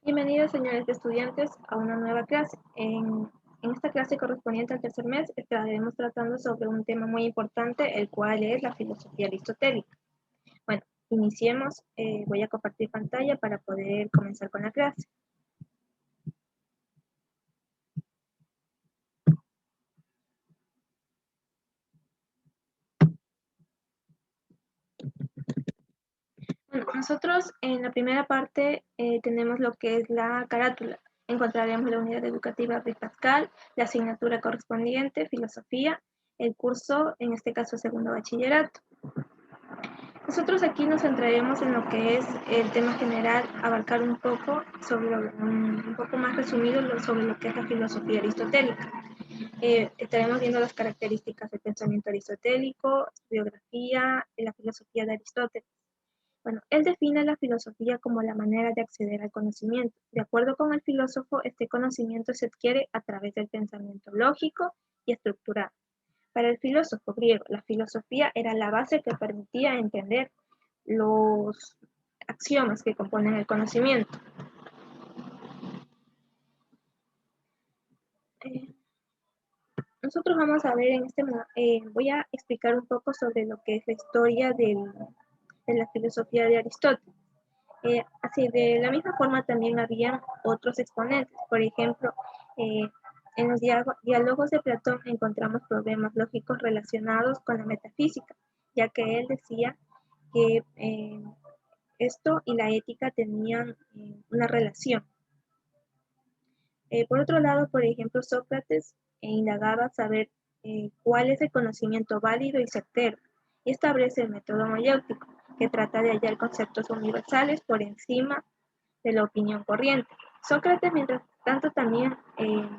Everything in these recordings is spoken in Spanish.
Bienvenidos, señores estudiantes, a una nueva clase. En esta clase correspondiente al tercer mes estaremos tratando sobre un tema muy importante, el cual es la filosofía aristotélica. Bueno, iniciemos. Voy a compartir pantalla para poder comenzar con la clase. Bueno, nosotros en la primera parte tenemos lo que es la carátula. Encontraremos la unidad educativa Ruiz Pascal, la asignatura correspondiente, filosofía, el curso, en este caso segundo bachillerato. Nosotros aquí nos centraremos en lo que es el tema general, abarcar un poco un poco más resumido sobre lo que es la filosofía aristotélica. Estaremos viendo las características del pensamiento aristotélico, su biografía y la filosofía de Aristóteles. Bueno, él define la filosofía como la manera de acceder al conocimiento. De acuerdo con el filósofo, este conocimiento se adquiere a través del pensamiento lógico y estructurado. Para el filósofo griego, la filosofía era la base que permitía entender los axiomas que componen el conocimiento. Nosotros vamos a ver voy a explicar un poco sobre lo que es la historia de la filosofía de Aristóteles. Así, de la misma forma también había otros exponentes. Por ejemplo, en los diálogos de Platón encontramos problemas lógicos relacionados con la metafísica, ya que él decía que esto y la ética tenían una relación. Por otro lado, por ejemplo, Sócrates indagaba saber cuál es el conocimiento válido y certero, y establece el método mayéutico, que trata de hallar conceptos universales por encima de la opinión corriente. Sócrates, mientras tanto, también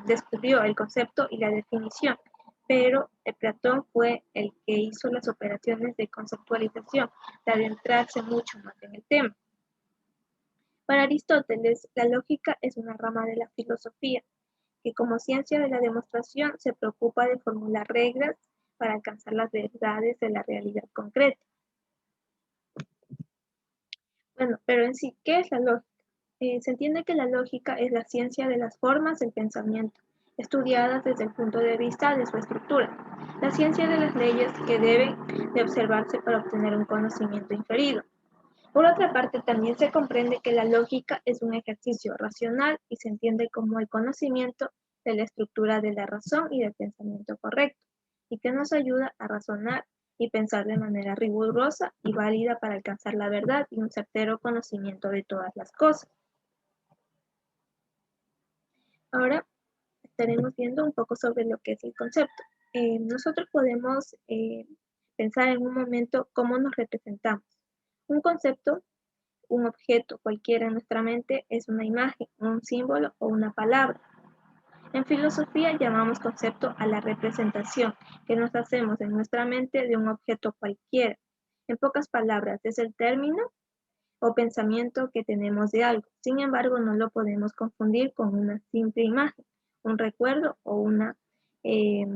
descubrió el concepto y la definición, pero Platón fue el que hizo las operaciones de conceptualización, de adentrarse mucho más en el tema. Para Aristóteles, la lógica es una rama de la filosofía que como ciencia de la demostración se preocupa de formular reglas para alcanzar las verdades de la realidad concreta. Bueno, pero en sí, ¿qué es la lógica? Se entiende que la lógica es la ciencia de las formas del pensamiento, estudiadas desde el punto de vista de su estructura, la ciencia de las leyes que deben de observarse para obtener un conocimiento inferido. Por otra parte, también se comprende que la lógica es un ejercicio racional y se entiende como el conocimiento de la estructura de la razón y del pensamiento correcto, y que nos ayuda a razonar y pensar de manera rigurosa y válida para alcanzar la verdad y un certero conocimiento de todas las cosas. Ahora estaremos viendo un poco sobre lo que es el concepto. Nosotros podemos pensar en un momento cómo nos representamos. Un concepto, un objeto cualquiera en nuestra mente es una imagen, un símbolo o una palabra. En filosofía llamamos concepto a la representación que nos hacemos en nuestra mente de un objeto cualquiera. En pocas palabras, es el término o pensamiento que tenemos de algo. Sin embargo, no lo podemos confundir con una simple imagen, un recuerdo o una eh,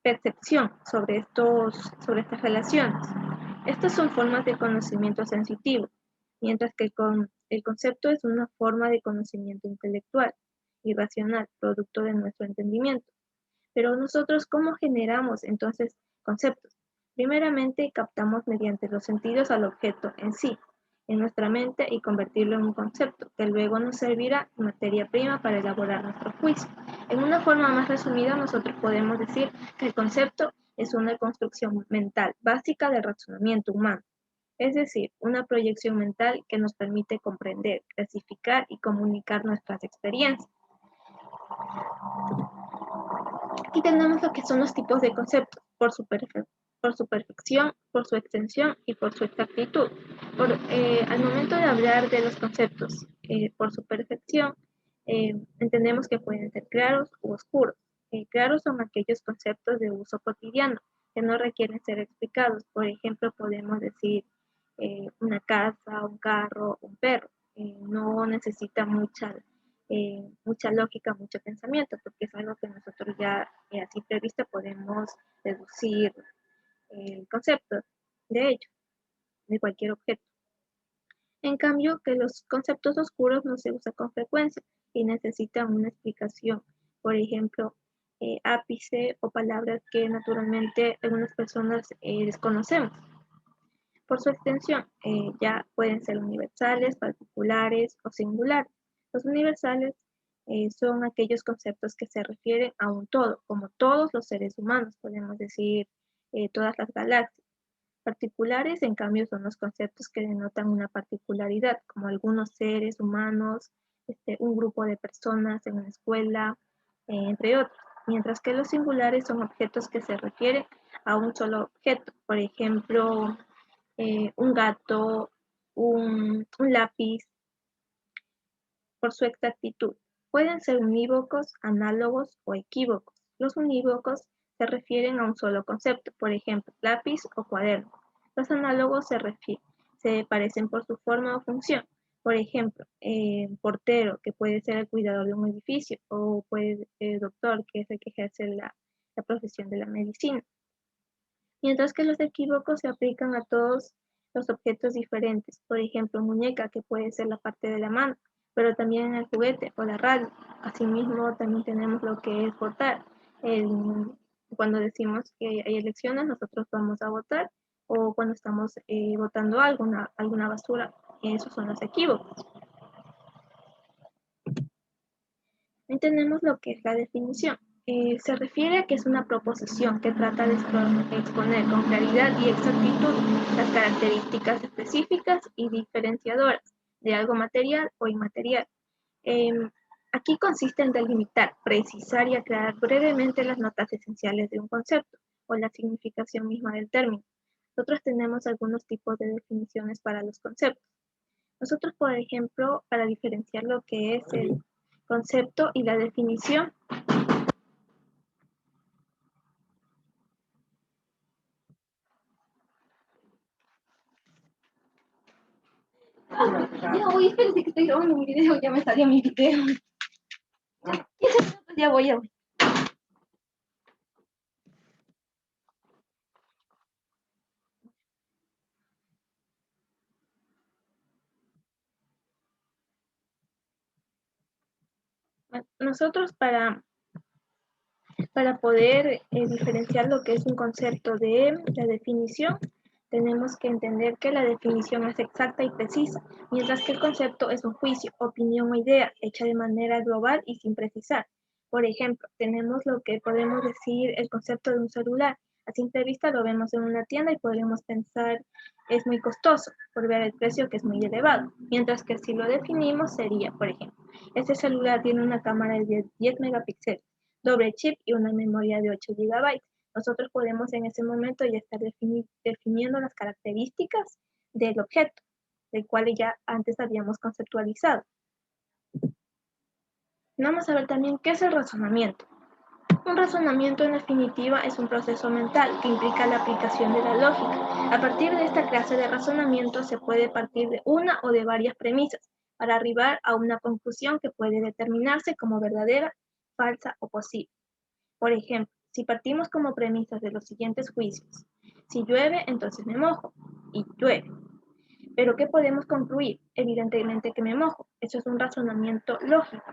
percepción sobre estas relaciones. Estas son formas de conocimiento sensitivo, mientras que el concepto es una forma de conocimiento intelectual y racional, producto de nuestro entendimiento. Pero nosotros, ¿cómo generamos entonces conceptos? Primeramente, captamos mediante los sentidos al objeto en sí, en nuestra mente y convertirlo en un concepto, que luego nos servirá de materia prima para elaborar nuestro juicio. En una forma más resumida, nosotros podemos decir que el concepto es una construcción mental básica del razonamiento humano, es decir, una proyección mental que nos permite comprender, clasificar y comunicar nuestras experiencias. Aquí tenemos lo que son los tipos de conceptos, por su perfección, por su extensión y por su exactitud. Al momento de hablar de los conceptos por su perfección, entendemos que pueden ser claros u oscuros. Claros son aquellos conceptos de uso cotidiano que no requieren ser explicados. Por ejemplo, podemos decir una casa, un carro, un perro. No necesita mucha lógica, mucho pensamiento, porque es algo que nosotros ya a simple vista podemos deducir el concepto de ello, de cualquier objeto. En cambio, que los conceptos oscuros no se usan con frecuencia y necesitan una explicación. Por ejemplo, ápice o palabras que naturalmente algunas personas desconocemos. Por su extensión, ya pueden ser universales, particulares o singulares. Los universales son aquellos conceptos que se refieren a un todo, como todos los seres humanos, podemos decir todas las galaxias. Particulares, en cambio, son los conceptos que denotan una particularidad, como algunos seres humanos, un grupo de personas en una escuela, entre otros. Mientras que los singulares son objetos que se refieren a un solo objeto. Por ejemplo, un gato, un lápiz, por su exactitud. Pueden ser unívocos, análogos o equívocos. Los unívocos se refieren a un solo concepto, por ejemplo, lápiz o cuaderno. Los análogos se parecen por su forma o función. Por ejemplo, portero, que puede ser el cuidador de un edificio, o puede ser doctor, que es el que ejerce la profesión de la medicina. Mientras que los equívocos se aplican a todos los objetos diferentes. Por ejemplo, muñeca, que puede ser la parte de la mano, pero también el juguete o la radio. Asimismo, también tenemos lo que es votar. Cuando decimos que hay elecciones, nosotros vamos a votar, o cuando estamos votando alguna basura, esos son los equívocos. También tenemos lo que es la definición. Se refiere a que es una proposición que trata de exponer con claridad y exactitud las características específicas y diferenciadoras de algo material o inmaterial. Aquí consiste en delimitar, precisar y aclarar brevemente las notas esenciales de un concepto o la significación misma del término. Nosotros tenemos algunos tipos de definiciones para los conceptos. Nosotros, por ejemplo, para diferenciar lo que es el concepto y la definición, ya voy, espérense que estoy grabando un video, ya me salió mi video. Ya, 15 minutos, ya voy, ya voy. Bueno, nosotros para poder diferenciar lo que es un concepto de la definición, tenemos que entender que la definición es exacta y precisa, mientras que el concepto es un juicio, opinión o idea hecha de manera global y sin precisar. Por ejemplo, tenemos lo que podemos decir el concepto de un celular. A simple vista lo vemos en una tienda y podemos pensar es muy costoso por ver el precio que es muy elevado, mientras que si lo definimos sería, por ejemplo, este celular tiene una cámara de 10 megapíxeles, doble chip y una memoria de 8 gigabytes. Nosotros podemos en ese momento ya estar definiendo las características del objeto, del cual ya antes habíamos conceptualizado. Vamos a ver también qué es el razonamiento. Un razonamiento, en definitiva, es un proceso mental que implica la aplicación de la lógica. A partir de esta clase de razonamiento se puede partir de una o de varias premisas para arribar a una conclusión que puede determinarse como verdadera, falsa o posible. Por ejemplo, si partimos como premisas de los siguientes juicios: si llueve, entonces me mojo, y llueve. ¿Pero qué podemos concluir? Evidentemente que me mojo. Eso es un razonamiento lógico.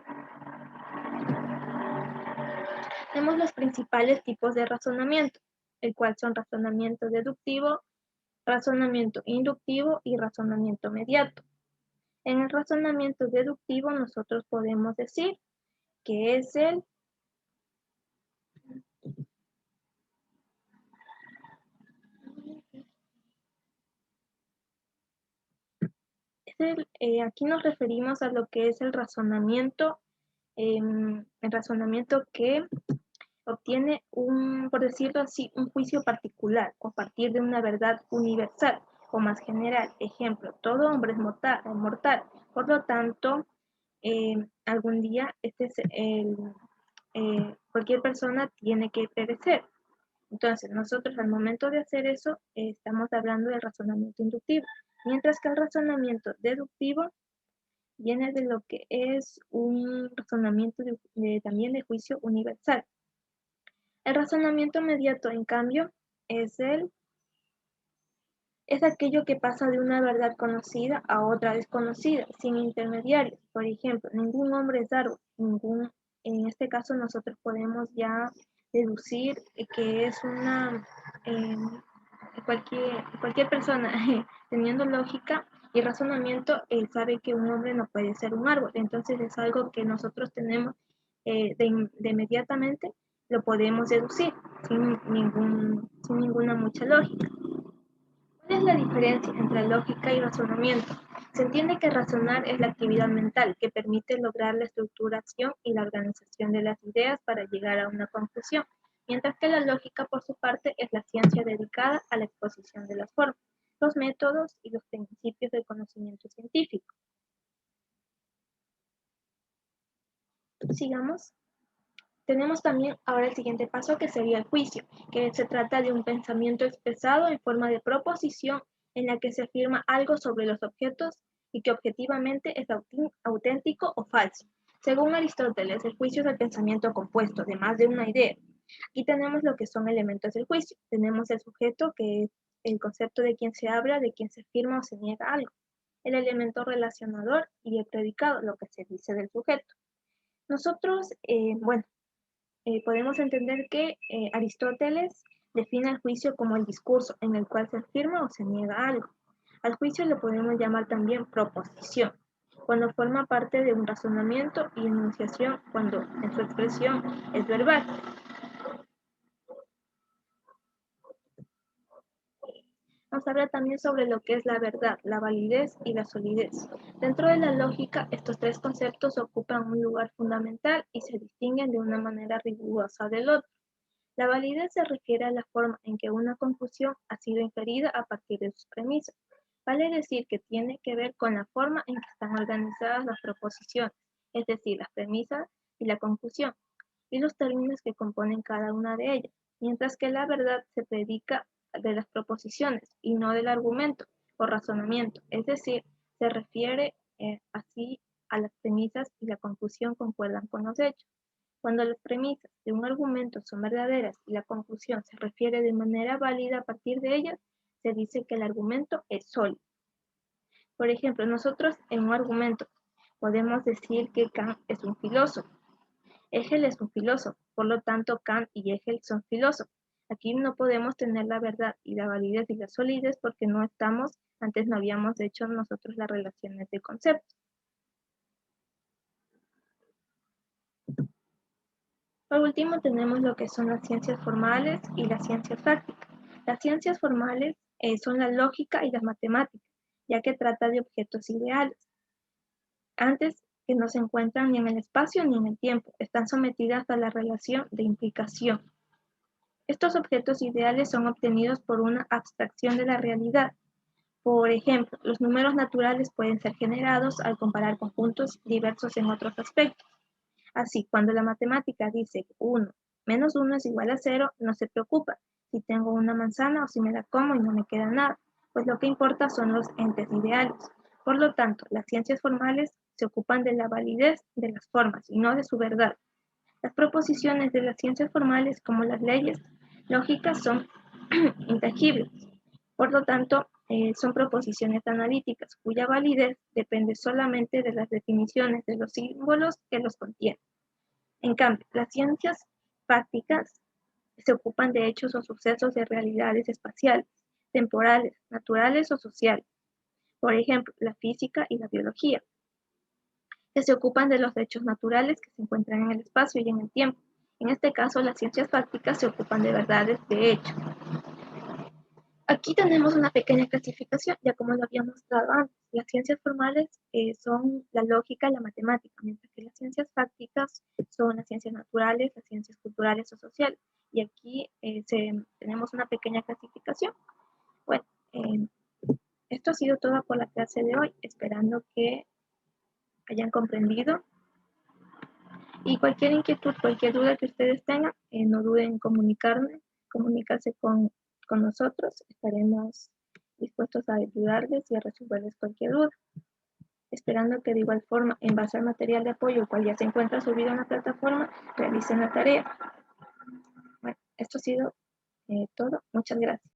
Tenemos los principales tipos de razonamiento, el cual son razonamiento deductivo, razonamiento inductivo y razonamiento mediato. En el razonamiento deductivo nosotros podemos decir que es aquí nos referimos a lo que es el razonamiento que obtiene por decirlo así, un juicio particular o a partir de una verdad universal o más general. Ejemplo, todo hombre es mortal. Por lo tanto, algún día cualquier persona tiene que perecer. Entonces, nosotros al momento de hacer eso, estamos hablando del razonamiento inductivo, mientras que el razonamiento deductivo viene de lo que es un razonamiento también de juicio universal. El razonamiento mediato, en cambio, es Es aquello que pasa de una verdad conocida a otra desconocida, sin intermediarios. Por ejemplo, ningún hombre es árbol, en este caso nosotros podemos ya deducir que es cualquier persona teniendo lógica y razonamiento, sabe que un hombre no puede ser un árbol. Entonces es algo que nosotros tenemos de inmediatamente, lo podemos deducir sin ninguna mucha lógica. ¿Cuál es la diferencia entre lógica y razonamiento? Se entiende que razonar es la actividad mental que permite lograr la estructuración y la organización de las ideas para llegar a una conclusión, mientras que la lógica, por su parte, es la ciencia dedicada a la exposición de las formas, los métodos y los principios del conocimiento científico. Sigamos. Tenemos también ahora el siguiente paso, que sería el juicio, que se trata de un pensamiento expresado en forma de proposición en la que se afirma algo sobre los objetos y que objetivamente es auténtico o falso. Según Aristóteles, el juicio es el pensamiento compuesto de más de una idea. Aquí tenemos lo que son elementos del juicio. Tenemos el sujeto, que es el concepto de quien se habla, de quien se afirma o se niega algo. El elemento relacionador y el predicado, lo que se dice del sujeto. Nosotros, podemos entender que Aristóteles define el juicio como el discurso en el cual se afirma o se niega algo. Al juicio lo podemos llamar también proposición, cuando forma parte de un razonamiento, y enunciación cuando en su expresión es verbal. Nos habla también sobre lo que es la verdad, la validez y la solidez. Dentro de la lógica, estos tres conceptos ocupan un lugar fundamental y se distinguen de una manera rigurosa del otro. La validez se refiere a la forma en que una conclusión ha sido inferida a partir de sus premisas. Vale decir que tiene que ver con la forma en que están organizadas las proposiciones, es decir, las premisas y la conclusión, y los términos que componen cada una de ellas, mientras que la verdad se predica de las proposiciones y no del argumento o razonamiento, es decir, se refiere así a las premisas y la conclusión concuerdan con los hechos. Cuando las premisas de un argumento son verdaderas y la conclusión se refiere de manera válida a partir de ellas, se dice que el argumento es sólido. Por ejemplo, nosotros en un argumento podemos decir que Kant es un filósofo. Hegel es un filósofo, por lo tanto Kant y Hegel son filósofos. Aquí no podemos tener la verdad y la validez y la solidez porque antes no habíamos hecho nosotros las relaciones de conceptos. Por último, tenemos lo que son las ciencias formales y las ciencias prácticas. Las ciencias formales son la lógica y las matemáticas, ya que trata de objetos ideales. Antes que no se encuentran ni en el espacio ni en el tiempo, están sometidas a la relación de implicación. Estos objetos ideales son obtenidos por una abstracción de la realidad. Por ejemplo, los números naturales pueden ser generados al comparar conjuntos diversos en otros aspectos. Así, cuando la matemática dice 1 menos 1 es igual a 0, no se preocupa si tengo una manzana o si me la como y no me queda nada, pues lo que importa son los entes ideales. Por lo tanto, las ciencias formales se ocupan de la validez de las formas y no de su verdad. Las proposiciones de las ciencias formales, como las leyes lógicas, son intangibles. Por lo tanto, son proposiciones analíticas cuya validez depende solamente de las definiciones de los símbolos que los contienen. En cambio, las ciencias prácticas se ocupan de hechos o sucesos de realidades espaciales, temporales, naturales o sociales. Por ejemplo, la física y la biología, que se ocupan de los hechos naturales que se encuentran en el espacio y en el tiempo. En este caso, las ciencias prácticas se ocupan de verdades de hecho. Aquí tenemos una pequeña clasificación, ya como lo había mostrado antes. Las ciencias formales son la lógica y la matemática, mientras que las ciencias prácticas son las ciencias naturales, las ciencias culturales o sociales. Y aquí tenemos una pequeña clasificación. Bueno, esto ha sido todo por la clase de hoy, esperando que hayan comprendido. Y cualquier inquietud, cualquier duda que ustedes tengan, no duden en comunicarse con nosotros. Estaremos dispuestos a ayudarles y a resolverles cualquier duda. Esperando que de igual forma, en base al material de apoyo, el cual ya se encuentra subido en la plataforma, realicen la tarea. Bueno, esto ha sido todo. Muchas gracias.